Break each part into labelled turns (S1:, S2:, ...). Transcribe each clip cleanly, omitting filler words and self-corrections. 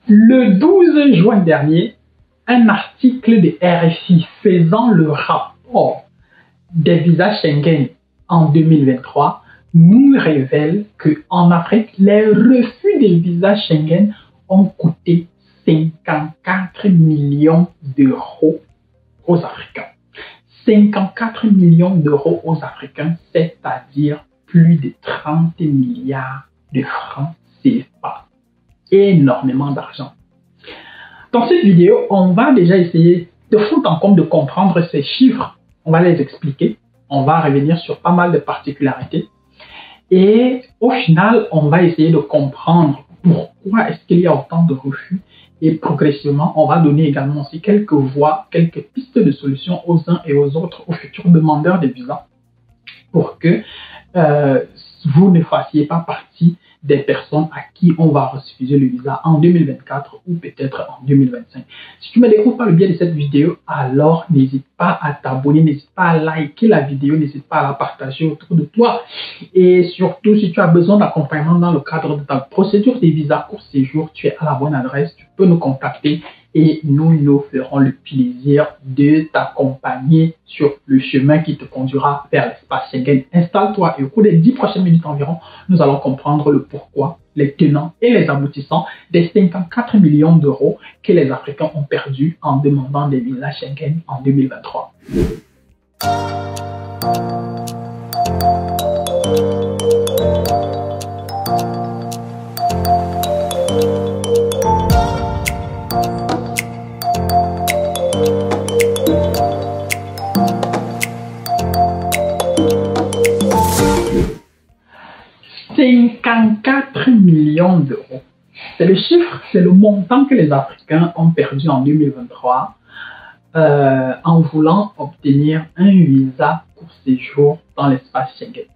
S1: Le 12 juin dernier, un article de RFI faisant le rapport des visas Schengen en 2023 nous révèle qu'en Afrique, les refus des visas Schengen ont coûté 54 millions d'euros aux Africains. 54 millions d'euros aux Africains, c'est-à-dire plus de 30 milliards de francs CFA. Énormément d'argent. Dans cette vidéo, on va déjà essayer de foutre en compte, de comprendre ces chiffres. On va les expliquer. On va revenir sur pas mal de particularités. Et au final, on va essayer de comprendre pourquoi est-ce qu'il y a autant de refus. Et progressivement, on va donner également aussi quelques voies, quelques pistes de solutions aux uns et aux autres, aux futurs demandeurs de visa, pour que vous ne fassiez pas partie des personnes à qui on va refuser le visa en 2024 ou peut-être en 2025. Si tu me découvres par le biais de cette vidéo, alors n'hésite pas à t'abonner, n'hésite pas à liker la vidéo, n'hésite pas à la partager autour de toi. Et surtout, si tu as besoin d'accompagnement dans le cadre de ta procédure des visas court séjour, tu es à la bonne adresse, tu peux nous contacter et nous ferons le plaisir de t'accompagner sur le chemin qui te conduira vers l'espace Schengen. Installe-toi et au cours des 10 prochaines minutes environ, nous allons comprendre le pourquoi, les tenants et les aboutissants des 54 millions d'euros que les Africains ont perdus en demandant des visas Schengen en 2023. 54 millions d'euros. C'est le chiffre, c'est le montant que les Africains ont perdu en 2023 en voulant obtenir un visa pour séjour dans l'espace Schengen.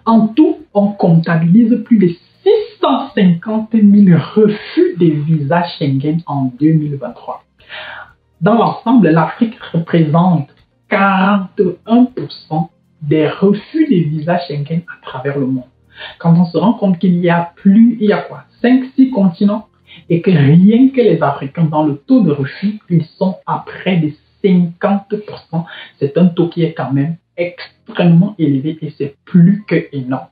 S1: En tout, on comptabilise plus de 650 000 refus de visas Schengen en 2023. Dans l'ensemble, l'Afrique représente 41% des refus de visas Schengen à travers le monde. Quand on se rend compte qu'il y a 5-6 continents et que rien que les Africains dans le taux de refus, ils sont à près de 50%. C'est un taux qui est quand même extrêmement élevé et c'est plus que énorme.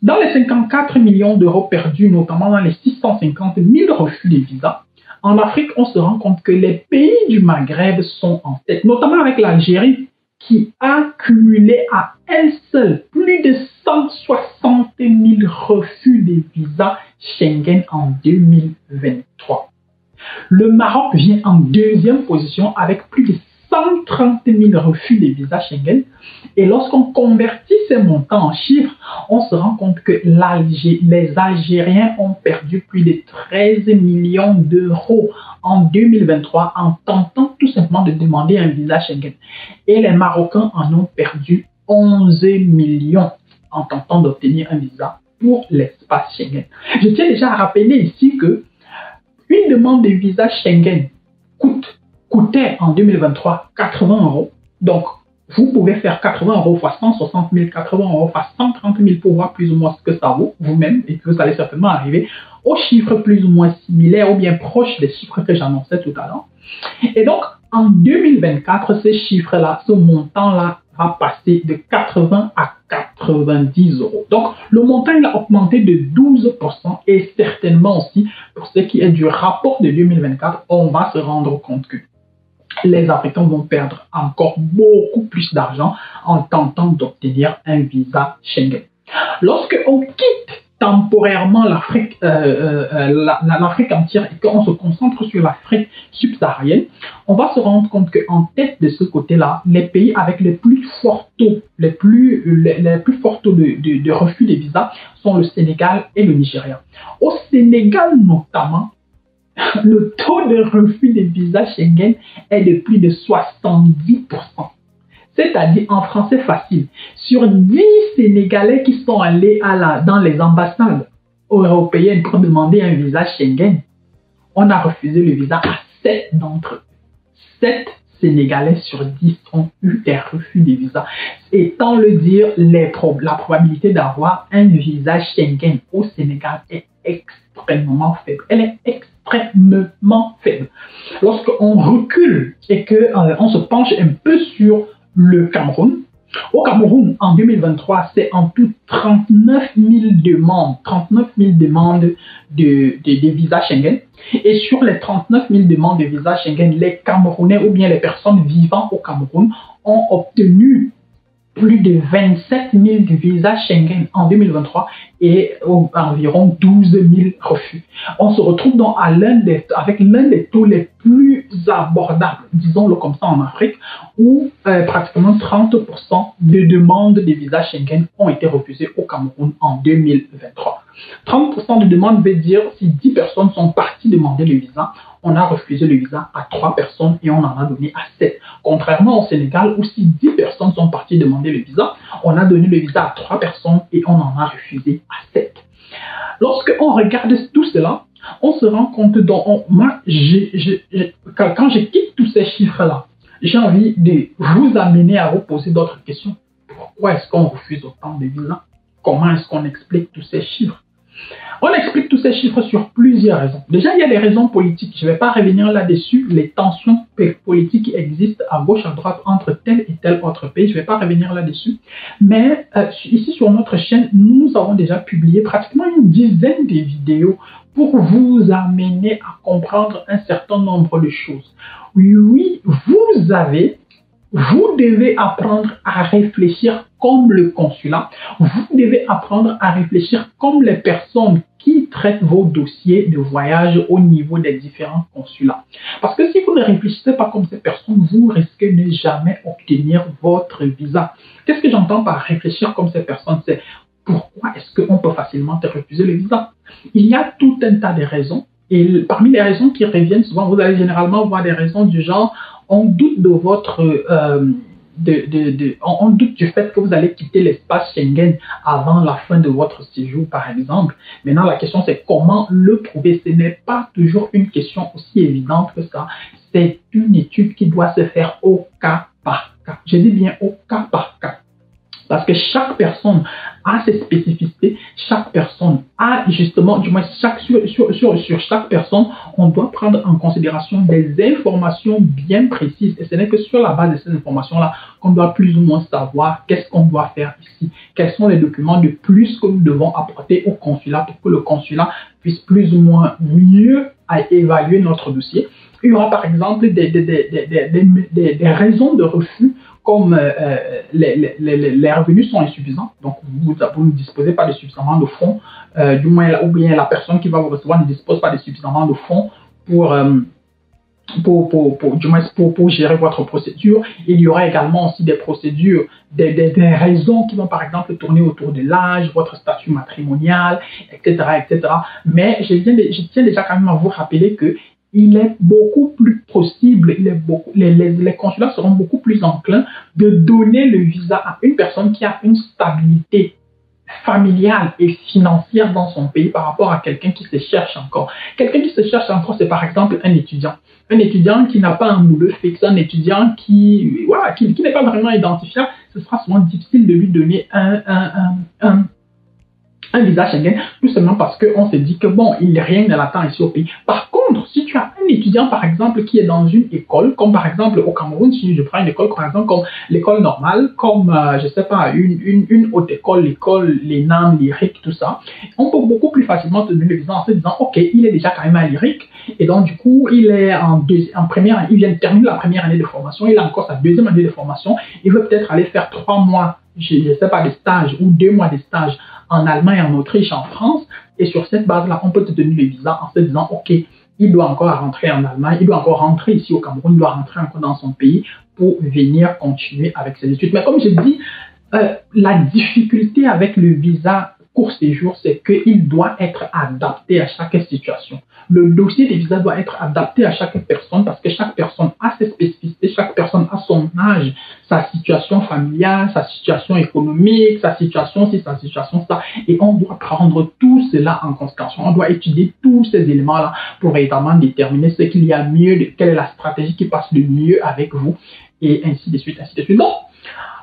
S1: Dans les 54 millions d'euros perdus, notamment dans les 650 000 refus de visas, en Afrique, on se rend compte que les pays du Maghreb sont en tête, notamment avec l'Algérie, qui a cumulé à elle seule plus de 160 000 refus de visas Schengen en 2023. Le Maroc vient en deuxième position avec plus de 130 000 refus de visas Schengen. Et lorsqu'on convertit ces montants en chiffres, on se rend compte que les Algériens ont perdu plus de 13 millions d'euros en 2023 en tentant tout simplement de demander un visa Schengen. Et les Marocains en ont perdu 11 millions en tentant d'obtenir un visa pour l'espace Schengen. Je tiens déjà à rappeler ici que une demande de visa Schengen coûtait en 2023 80 euros. Donc, vous pouvez faire 80 euros fois 160 000, 80 euros fois 130 000 pour voir plus ou moins ce que ça vaut vous-même et que vous allez certainement arriver aux chiffres plus ou moins similaires ou bien proches des chiffres que j'annonçais tout à l'heure. Et donc, en 2024, ces chiffres-là, ce montant-là va passer de 80 à 90 euros. Donc, le montant il a augmenté de 12% et certainement aussi, pour ce qui est du rapport de 2024, on va se rendre compte que les Africains vont perdre encore beaucoup plus d'argent en tentant d'obtenir un visa Schengen. Lorsque on quitte temporairement l'Afrique entière et qu'on se concentre sur l'Afrique subsaharienne, on va se rendre compte qu'en tête de ce côté-là, les pays avec les plus forts taux, les plus forts taux de refus de visa sont le Sénégal et le Nigeria. Au Sénégal notamment, le taux de refus de visa Schengen est de plus de 70%. C'est-à-dire, en français facile, sur 10 Sénégalais qui sont allés dans les ambassades européennes pour demander un visa Schengen, on a refusé le visa à 7 d'entre eux. 7 Sénégalais sur 10 ont eu des refus de visa. Étant le dire, la probabilité d'avoir un visa Schengen au Sénégal est extrêmement faible. Elle est extrêmement faible. Lorsqu'on recule et qu'on se penche un peu sur le Cameroun, au Cameroun, en 2023, c'est en tout 39 000 demandes de visa Schengen. Et sur les 39 000 demandes de visa Schengen, les Camerounais ou bien les personnes vivant au Cameroun ont obtenu plus de 27 000 visas Schengen en 2023 et environ 12 000 refus. On se retrouve donc avec l'un des taux les plus abordables, disons-le comme ça en Afrique, où pratiquement 30% de demandes de visas Schengen ont été refusées au Cameroun en 2023. 30% de demandes veut dire si 10 personnes sont parties demander le visa, on a refusé le visa à 3 personnes et on en a donné à 7. Contrairement au Sénégal où si 10 personnes sont parties demander le visa, on a donné le visa à 3 personnes et on en a refusé à 7. Lorsqu'on regarde tout cela, on se rend compte, quand je quitte tous ces chiffres-là, j'ai envie de vous amener à vous poser d'autres questions. Pourquoi est-ce qu'on refuse autant de visas? Comment est-ce qu'on explique tous ces chiffres? On explique tous ces chiffres sur plusieurs raisons. Déjà, il y a des raisons politiques. Je ne vais pas revenir là-dessus, les tensions politiques qui existent à gauche, à droite, entre tel et tel autre pays. Je ne vais pas revenir là-dessus. Mais ici, sur notre chaîne, nous avons déjà publié pratiquement une dizaine de vidéos pour vous amener à comprendre un certain nombre de choses. Oui, vous devez apprendre à réfléchir comme le consulat. Vous devez apprendre à réfléchir comme les personnes qui traitent vos dossiers de voyage au niveau des différents consulats. Parce que si vous ne réfléchissez pas comme ces personnes, vous risquez de ne jamais obtenir votre visa. Qu'est-ce que j'entends par réfléchir comme ces personnes? C'est pourquoi est-ce qu'on peut facilement te refuser le visa? Il y a tout un tas de raisons. Et parmi les raisons qui reviennent souvent, vous allez généralement voir des raisons du genre on doute de votre on doute du fait que vous allez quitter l'espace Schengen avant la fin de votre séjour, par exemple. Maintenant, la question c'est comment le prouver. Ce n'est pas toujours une question aussi évidente que ça. C'est une étude qui doit se faire au cas par cas. Je dis bien au cas par cas. Parce que chaque personne a ses spécificités, chaque personne a justement, du moins sur chaque personne, on doit prendre en considération des informations bien précises. Et ce n'est que sur la base de ces informations-là qu'on doit plus ou moins savoir qu'est-ce qu'on doit faire ici, quels sont les documents de plus que nous devons apporter au consulat pour que le consulat puisse plus ou moins mieux évaluer notre dossier. Il y aura par exemple des raisons de refus comme les revenus sont insuffisants, donc vous ne disposez pas de suffisamment de fonds, du moins, ou bien la personne qui va vous recevoir ne dispose pas de suffisamment de fonds pour gérer votre procédure. Il y aura également aussi des procédures, des raisons qui vont par exemple tourner autour de l'âge, votre statut matrimonial, etc., etc. Mais je tiens déjà quand même à vous rappeler que il est beaucoup plus possible, les consulats seront beaucoup plus enclins de donner le visa à une personne qui a une stabilité familiale et financière dans son pays par rapport à quelqu'un qui se cherche encore. Quelqu'un qui se cherche encore, c'est par exemple un étudiant. Un étudiant qui n'a pas un boulot fixe, un étudiant qui n'est pas vraiment identifiable, ce sera souvent difficile de lui donner un visa Schengen, tout simplement parce qu'on se dit que bon, rien ne l'attend ici au pays. Par contre, si tu as un étudiant, par exemple, qui est dans une école, comme par exemple au Cameroun, si je prends une école, par exemple, comme l'école normale, comme, je sais pas, une haute école, l'école, l'ENAM, l'IRIC, tout ça, on peut beaucoup plus facilement te donner le visa en se disant, ok, il est déjà quand même à l'IRIC, et donc du coup, il est en première, il vient de terminer la première année de formation, il a encore sa deuxième année de formation, il veut peut-être aller faire 3 mois, je ne sais pas, de stage, ou 2 mois de stage en Allemagne, en Autriche, en France, et sur cette base-là, on peut te donner le visa en se disant, ok, il doit encore rentrer en Allemagne, il doit encore rentrer ici au Cameroun, il doit rentrer encore dans son pays pour venir continuer avec ses études. Mais comme je dis, la difficulté avec le visa court séjour, c'est qu'il doit être adapté à chaque situation. Le dossier des visas doit être adapté à chaque personne parce que chaque personne a ses spécificités, chaque personne a son âge, sa situation familiale, sa situation économique, sa situation ci, sa situation ça. Et on doit prendre tout cela en considération. On doit étudier tous ces éléments-là pour véritablement déterminer ce qu'il y a mieux, quelle est la stratégie qui passe le mieux avec vous, et ainsi de suite, ainsi de suite. Donc,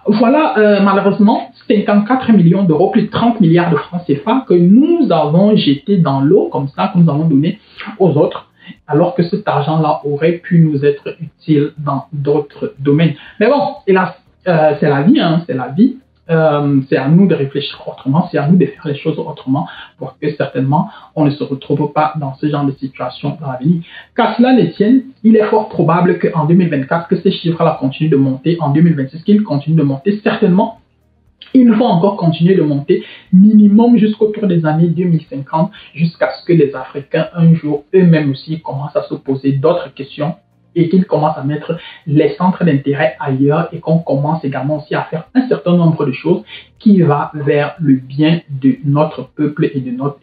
S1: voilà, malheureusement, 54 millions d'euros, plus de 30 milliards de francs CFA que nous avons jeté dans l'eau, comme ça, que nous avons donné aux autres, alors que cet argent-là aurait pu nous être utile dans d'autres domaines. Mais bon, hélas, c'est la vie, hein, c'est la vie. C'est à nous de réfléchir autrement, c'est à nous de faire les choses autrement pour que certainement on ne se retrouve pas dans ce genre de situation dans l'avenir. Qu'à cela ne tienne, il est fort probable qu'en 2024, que ces chiffres-là continuent de monter, en 2026, qu'ils continuent de monter. Certainement, ils vont encore continuer de monter minimum jusqu'autour des années 2050, jusqu'à ce que les Africains, un jour, eux-mêmes aussi, commencent à se poser d'autres questions et qu'ils commencent à mettre les centres d'intérêt ailleurs et qu'on commence également aussi à faire un certain nombre de choses qui va vers le bien de notre peuple et de nos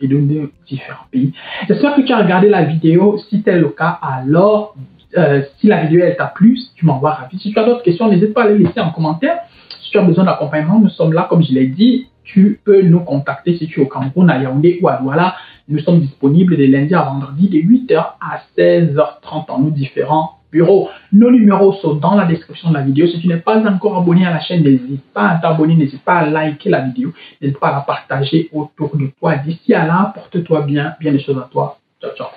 S1: différents pays. J'espère que tu as regardé la vidéo. Si c'est le cas, alors si la vidéo t'a plu, si tu m'envoies ravi. Si tu as d'autres questions, n'hésite pas à les laisser en commentaire. Si tu as besoin d'accompagnement, nous sommes là, comme je l'ai dit. Tu peux nous contacter si tu es au Cameroun, à Yaoundé ou à Douala. Nous sommes disponibles de lundi à vendredi de 8h à 16h30 dans nos différents bureaux. Nos numéros sont dans la description de la vidéo. Si tu n'es pas encore abonné à la chaîne, n'hésite pas à t'abonner, n'hésite pas à liker la vidéo, n'hésite pas à la partager autour de toi. D'ici à là, porte-toi bien, bien des choses à toi. Ciao, ciao.